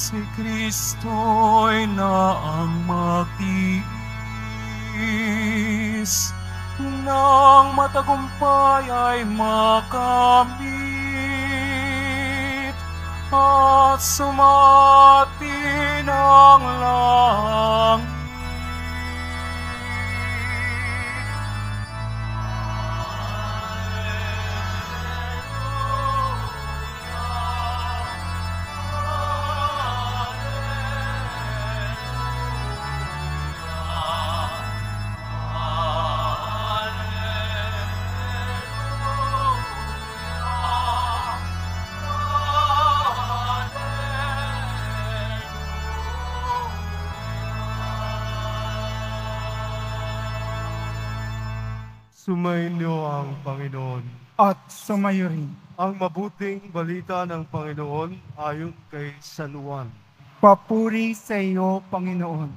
Si Kristo'y naang magtiis, nang matagumpay ay makamit, at sumati ng langit. Sumainyo ang Panginoon. At sumayo rin. Ang mabuting balita ng Panginoon ayon kay San Juan. Papuri sa iyo, Panginoon.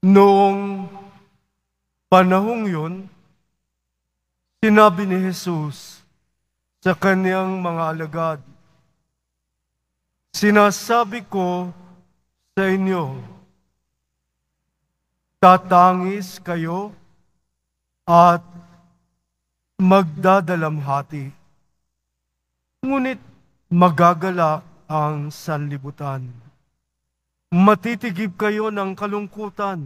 Noong panahong yun, sinabi ni Jesus sa kaniyang mga alagad, "Sinasabi ko sa inyo, tatangis kayo at magdadalamhati, ngunit magagalak ang sanlibutan. Matitigib kayo ng kalungkutan,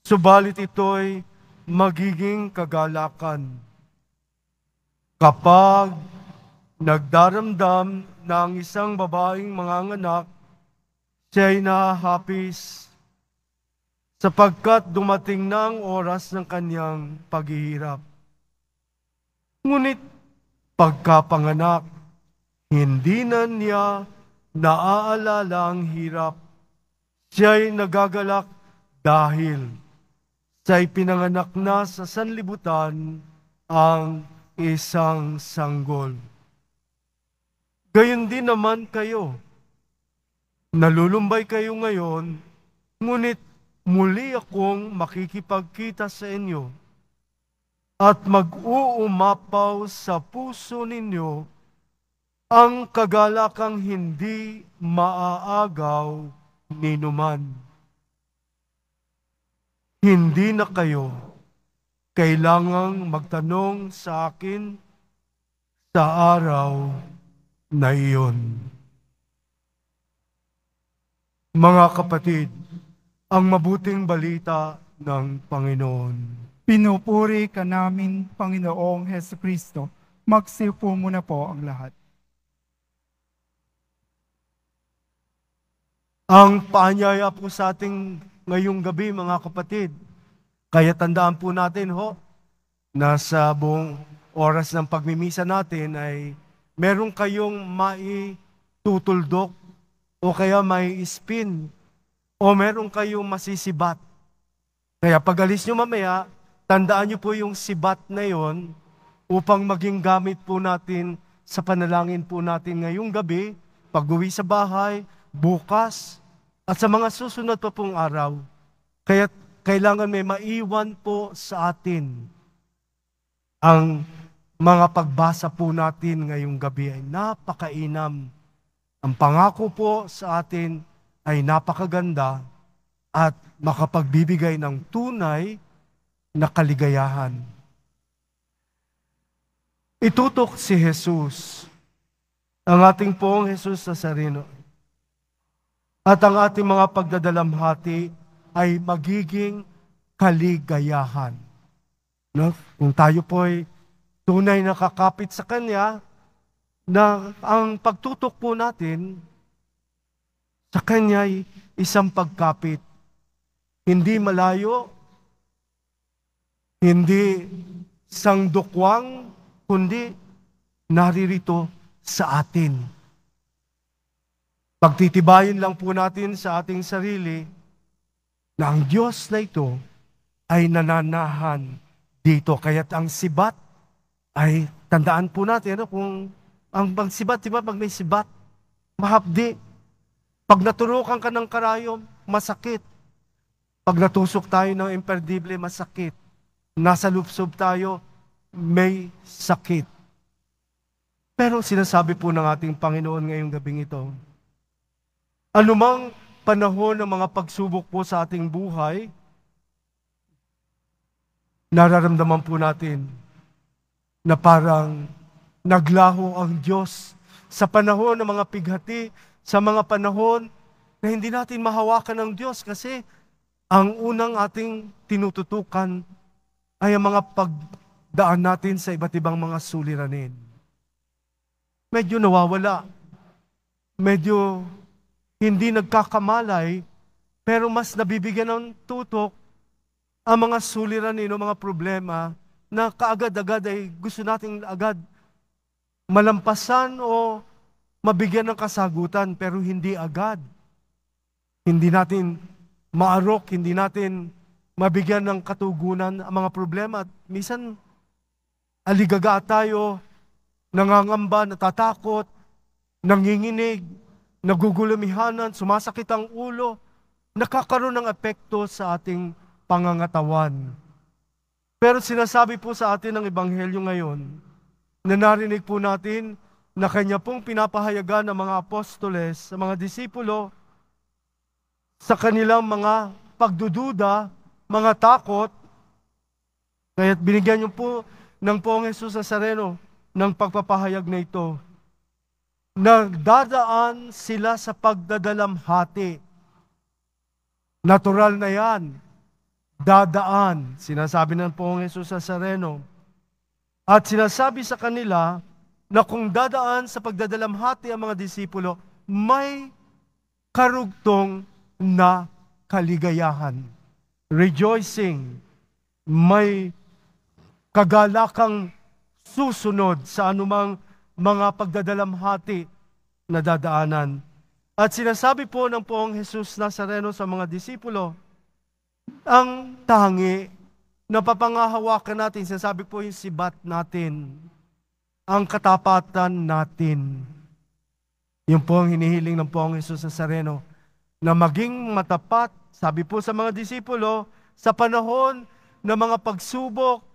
subalit ito'y magiging kagalakan. Kapag nagdaramdam ng isang babaeng manganganak, siya'y nahahapis sapagkat dumating na ang oras ng kanyang paghihirap. Ngunit pagkapanganak, hindi na niya naaalala ang hirap. Siya'y nagagalak dahil siya'y pinanganak na sa sanlibutan ang isang sanggol. Gayon din naman kayo. Nalulumbay kayo ngayon, ngunit muli akong makikipagkita sa inyo at mag-uumapaw sa puso ninyo ang kagalakang hindi maaagaw ninuman. Hindi na kayo kailangang magtanong sa akin sa araw na iyon." Mga kapatid, ang mabuting balita ng Panginoon. Pinupuri ka namin, Panginoong Hesukristo. Magsiupo muna po ang lahat. Ang paanyaya po sa ating ngayong gabi, mga kapatid, kaya tandaan po natin na sa buong oras ng pagmimisa natin ay meron kayong maitutuldok o kaya may spin o meron kayong masisibat. Kaya pag alis nyo mamaya, tandaan nyo po yung sibat na yon upang maging gamit po natin sa panalangin po natin ngayong gabi, pag-uwi sa bahay, bukas, at sa mga susunod pa pong araw. Kaya kailangan may maiwan po sa atin. Ang mga pagbasa po natin ngayong gabi ay napakainam. Ang pangako po sa atin ay napakaganda at makapagbibigay ng tunay na kaligayahan. Itutok si Jesus, ang ating pong Jesus Nazareno. At ang ating mga pagdadalamhati ay magiging kaligayahan. No? Kung tayo po ay tunay nakakapit sa Kanya, na ang pagtutok po natin sa Kanya ay isang pagkapit. Hindi malayo, hindi sangdukwang, kundi naririto sa atin. Pagtitibayin lang po natin sa ating sarili na ang Diyos na ito ay nananahan dito. Kaya't ang sibat ay tandaan po natin kung ang pagsibat, di ba, pag may sibat, mahapdi. Pag naturukan ka ng karayom, masakit. Pag natusok tayo ng imperdible, masakit. Nasa lupsob tayo, may sakit. Pero sinasabi po ng ating Panginoon ngayong gabing ito, anumang panahon ng mga pagsubok po sa ating buhay, nararamdaman po natin na parang naglaho ang Diyos sa panahon ng mga pighati, sa mga panahon na hindi natin mahawakan ng Diyos kasi ang unang ating tinututukan ay ang mga pagdaan natin sa iba't ibang mga suliranin. Medyo nawawala, medyo hindi nagkakamalay, pero mas nabibigyan ng tutok ang mga suliranin o mga problema na kaagad-agad ay gusto nating agad malampasan o mabigyan ng kasagutan, pero hindi agad. Hindi natin maarok, hindi natin mabigyan ng katugunan ang mga problema. At minsan, aligaga tayo, nangangamba, natatakot, nanginginig, nagugulumihanan, sumasakit ang ulo, nakakaroon ng epekto sa ating pangangatawan. Pero sinasabi po sa atin ng Ebanghelyo ngayon, na narinig po natin na kanya pong pinapahayagan ng mga apostoles, sa mga disipulo, sa kanilang mga pagdududa, mga takot, kaya't binigyan niyo po ng Poong Jesus Nazareno ng pagpapahayag na ito. Nagdadaan sila sa pagdadalamhati. Natural na yan. Dadaan, sinasabi ng Poong Jesus Nazareno. At sinasabi sa kanila na kung dadaan sa pagdadalamhati ang mga disipulo, may karugtong na kaligayahan. Rejoicing. May kagalakang susunod sa anumang mga pagdadalamhati na dadaanan. At sinasabi po ng Poong Jesus Nazareno sa mga disipulo, ang tangi na papangahawakan natin, sinasabi po yung sibat natin, ang katapatan natin. Yung po ang hinihiling ng Poong Jesus Nazareno, na maging matapat, sabi po sa mga disipulo, sa panahon ng mga pagsubok,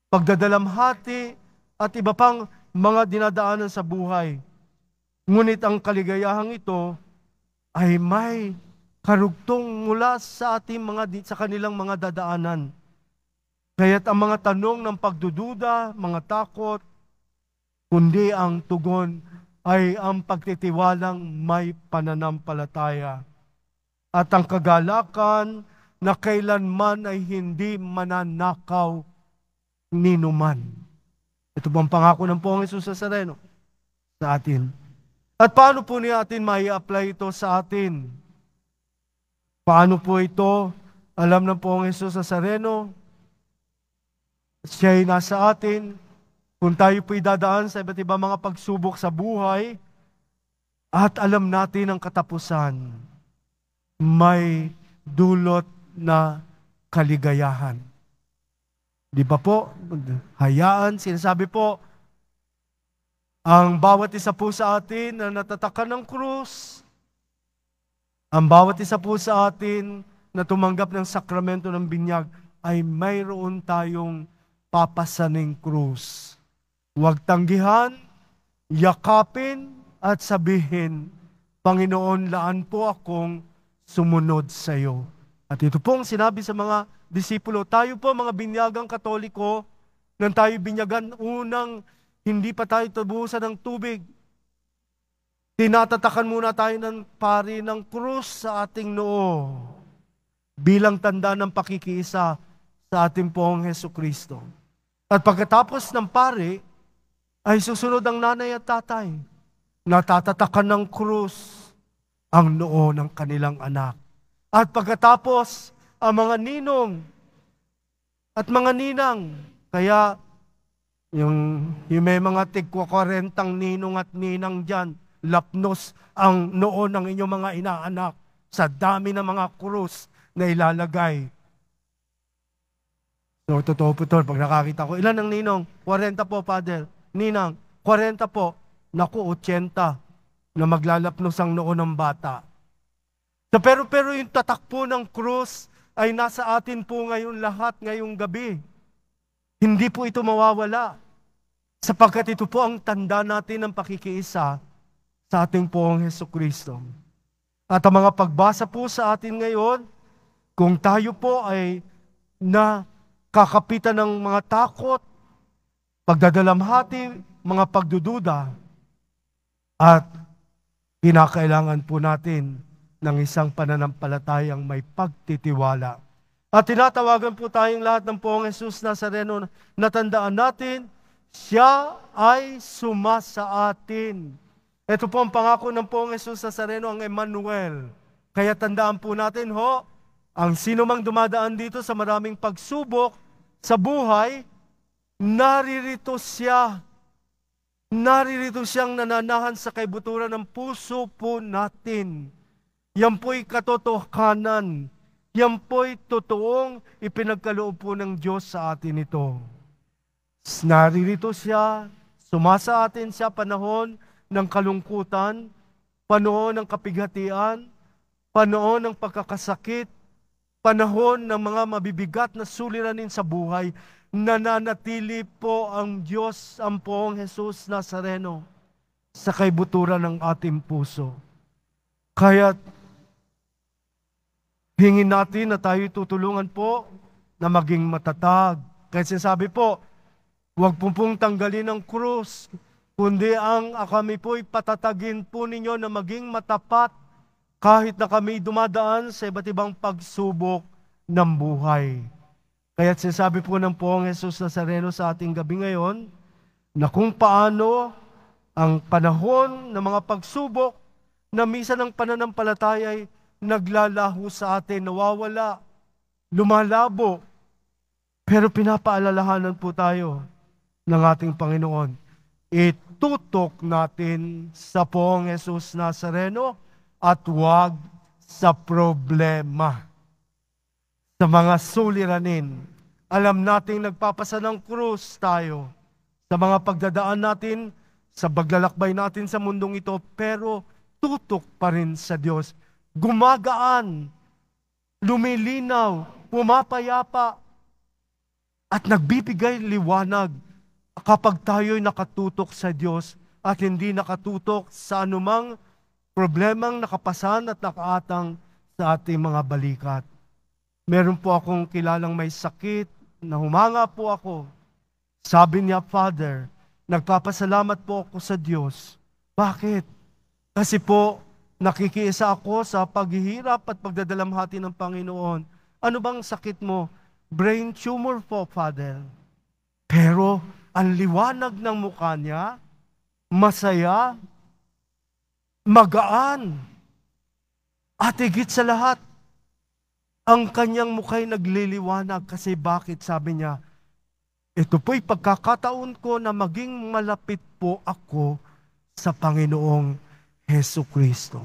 pagdadalamhati, at iba pang mga dinadaanan sa buhay. Ngunit ang kaligayahang ito ay may karugtong mula sa sa kanilang mga dadaanan. Kaya't ang mga tanong ng pagdududa, mga takot, kundi ang tugon ay ang pagtitiwalang may pananampalataya. At ang kagalakan na kailanman ay hindi mananakaw ninuman. Ito po ang pangako ng Poong Jesus Nazareno sa atin. At paano po niya atin mai-apply ito sa atin? Paano po ito? Alam ng Poong Jesus Nazareno, siya'y nasa atin. Kung tayo po'y dadaan sa iba't ibang mga pagsubok sa buhay, at alam natin ang katapusan, may dulot na kaligayahan. Di ba po? Hayaan, sinasabi po, ang bawat isa po sa atin na natatakan ng krus, ang bawat isa po sa atin na tumanggap ng sakramento ng binyag, ay mayroon tayong papasaning krus. Huwag tanggihan, yakapin, at sabihin, Panginoon, laan po akong sumunod sa iyo. At ito pong sinabi sa mga disipulo, tayo po mga binyagang Katoliko, nang tayo binyagan unang hindi pa tayo tubusan ng tubig, tinatatakan muna tayo ng pari ng krus sa ating noo bilang tanda ng pakikiisa sa ating Poong Hesukristo. At pagkatapos ng pari, ay susunod ang nanay at tatay. Natatatakan ng krus ang noo ng kanilang anak. At pagkatapos, ang mga ninong at mga ninang, kaya yung may mga tigwa 40 ninong at ninang dyan, lapnos ang noo ng inyong mga inaanak sa dami ng mga krus na ilalagay. So, totoo po ito, pag nakakita ko, ilan ang ninong? 40 po, Father. Ninang, 40 po. Naku, 80 na maglalapnos ang noo ng bata. So, pero yung tatak po ng krus ay nasa atin po ngayon lahat ngayong gabi. Hindi po ito mawawala, sapagkat ito po ang tanda natin ng pakikiisa sa ating Poong Hesukristo. At ang mga pagbasa po sa atin ngayon, kung tayo po ay nakakapitan ng mga takot, pagdadalamhati, mga pagdududa, at kinakailangan po natin ng isang pananampalatayang may pagtitiwala. At tinatawagan po tayong lahat ng Poong Jesus Nazareno na tandaan natin, siya ay sumasa atin. Ito po ang pangako ng Poong Jesus Nazareno, ang Emmanuel. Kaya tandaan po natin ang sino mang dumadaan dito sa maraming pagsubok sa buhay, naririto siya. Naririto siyang nananahan sa kaibuturan ng puso po natin. Yan po'y katotohanan. Yan po'y totoong ipinagkaloob po ng Diyos sa atin ito. Naririto siya, sumasa atin siya panahon ng kalungkutan, panahon ng kapighatian, panahon ng pagkakasakit, panahon ng mga mabibigat na suliranin sa buhay, nananatili po ang Diyos, ang Poong Jesus Nazareno, sa kaibuturan ng ating puso. Kaya hingin natin na tayo tutulungan po na maging matatag. Kaya sinasabi po, huwag pong tanggalin ang krus, kundi kami po'y patatagin po ninyo na maging matapat kahit na kami dumadaan sa iba't ibang pagsubok ng buhay. Kaya sinasabi po ng Poong Jesus Nazareno sa ating gabi ngayon na kung paano ang panahon ng mga pagsubok na minsan ng pananampalataya ay naglalaho sa atin, nawawala, lumalabo. Pero pinapaalalahanan po tayo ng ating Panginoon. Itutok natin sa Poong Jesus Nazareno at huwag sa problema. Sa mga suliranin, alam nating nagpapasa ng krus tayo sa mga pagdadaan natin, sa paglalakbay natin sa mundong ito, pero tutok pa rin sa Diyos. Gumagaan, lumilinaw, pumapayapa, at nagbibigay liwanag kapag tayo'y nakatutok sa Diyos at hindi nakatutok sa anumang problemang nakapasan at nakaatang sa ating mga balikat. Meron po akong kilalang may sakit, na humanga po ako. Sabi niya, Father, nagpapasalamat po ako sa Diyos. Bakit? Kasi po, nakikiisa ako sa paghihirap at pagdadalamhati ng Panginoon. Ano bang sakit mo? Brain tumor po, Father. Pero, ang liwanag ng mukha niya, masaya, magaan, at higit sa lahat, ang kanyang mukha'y nagliliwanag. Kasi bakit? Sabi niya, ito po'y pagkakataon ko na maging malapit po ako sa Panginoong Hesukristo.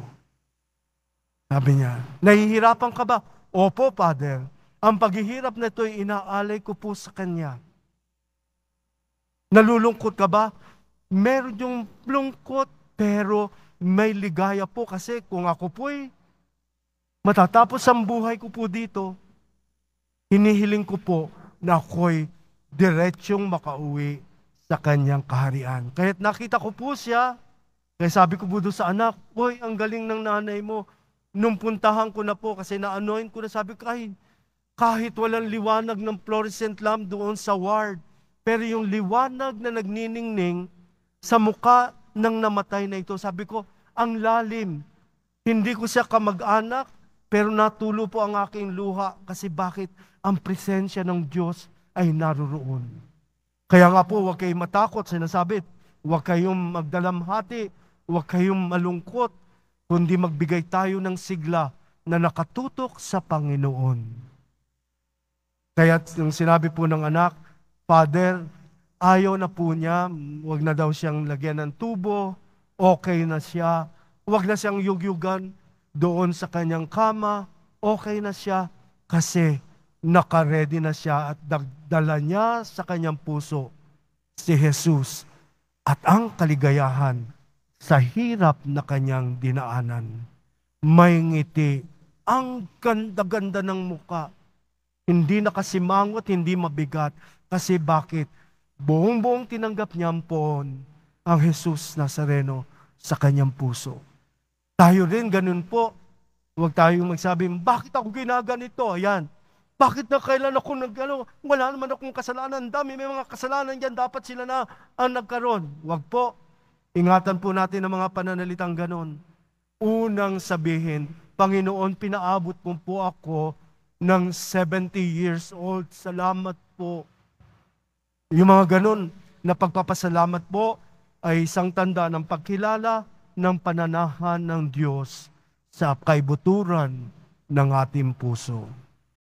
Sabi niya, nahihirapan ka ba? Opo, Father. Ang paghihirap na ito'y inaalay ko po sa Kanya. Nalulungkot ka ba? Meron yung lungkot, pero may ligaya po kasi kung ako po'y matatapos ang buhay ko po dito, hinihiling ko po na ako'y diretsyong makauwi sa Kanyang kaharian. Kaya't nakita ko po siya, kaya sabi ko po doon sa anak, "Uy, ang galing ng nanay mo." Nung puntahan ko na po, kasi na-anoint ko na, sabi ko, kahit walang liwanag ng fluorescent lamp doon sa ward, pero yung liwanag na nagniningning sa muka ng namatay na ito, sabi ko, ang lalim. Hindi ko siya kamag-anak, pero natulo po ang aking luha. Kasi bakit? Ang presensya ng Diyos ay naroon. Kaya nga po, huwag kayong matakot. Sinasabi, huwag kayong magdalamhati, huwag kayong malungkot, kundi magbigay tayo ng sigla na nakatutok sa Panginoon. Kaya yung sinabi po ng anak, Father, ayaw na po niya, huwag na daw siyang lagyan ng tubo, okay na siya, huwag na siyang yugyugan doon sa kanyang kama, okay na siya kasi nakaredy na siya at dala niya sa kanyang puso si Jesus at ang kaligayahan sa hirap na kanyang dinaanan. May ngiti, ang ganda-ganda ng muka, hindi nakasimangot, hindi mabigat, Kasi bakit? Buong-buong tinanggap niya po ang Jesus Nazareno sa kanyang puso. Tayo rin ganun po. Huwag tayong magsabi, bakit ako ginaganito? Ayan. Bakit na kailan ako wala naman akong kasalanan. Dami, may mga kasalanan dyan. Dapat sila na ang nagkaroon. Huwag po. Ingatan po natin ang mga pananalitang ganon. Unang sabihin, Panginoon, pinaabot mo po ako ng 70 years old. Salamat po. Yung mga ganon na pagpapasalamat po ay isang tanda ng pagkilala ng pananahan ng Diyos sa kaibuturan ng ating puso.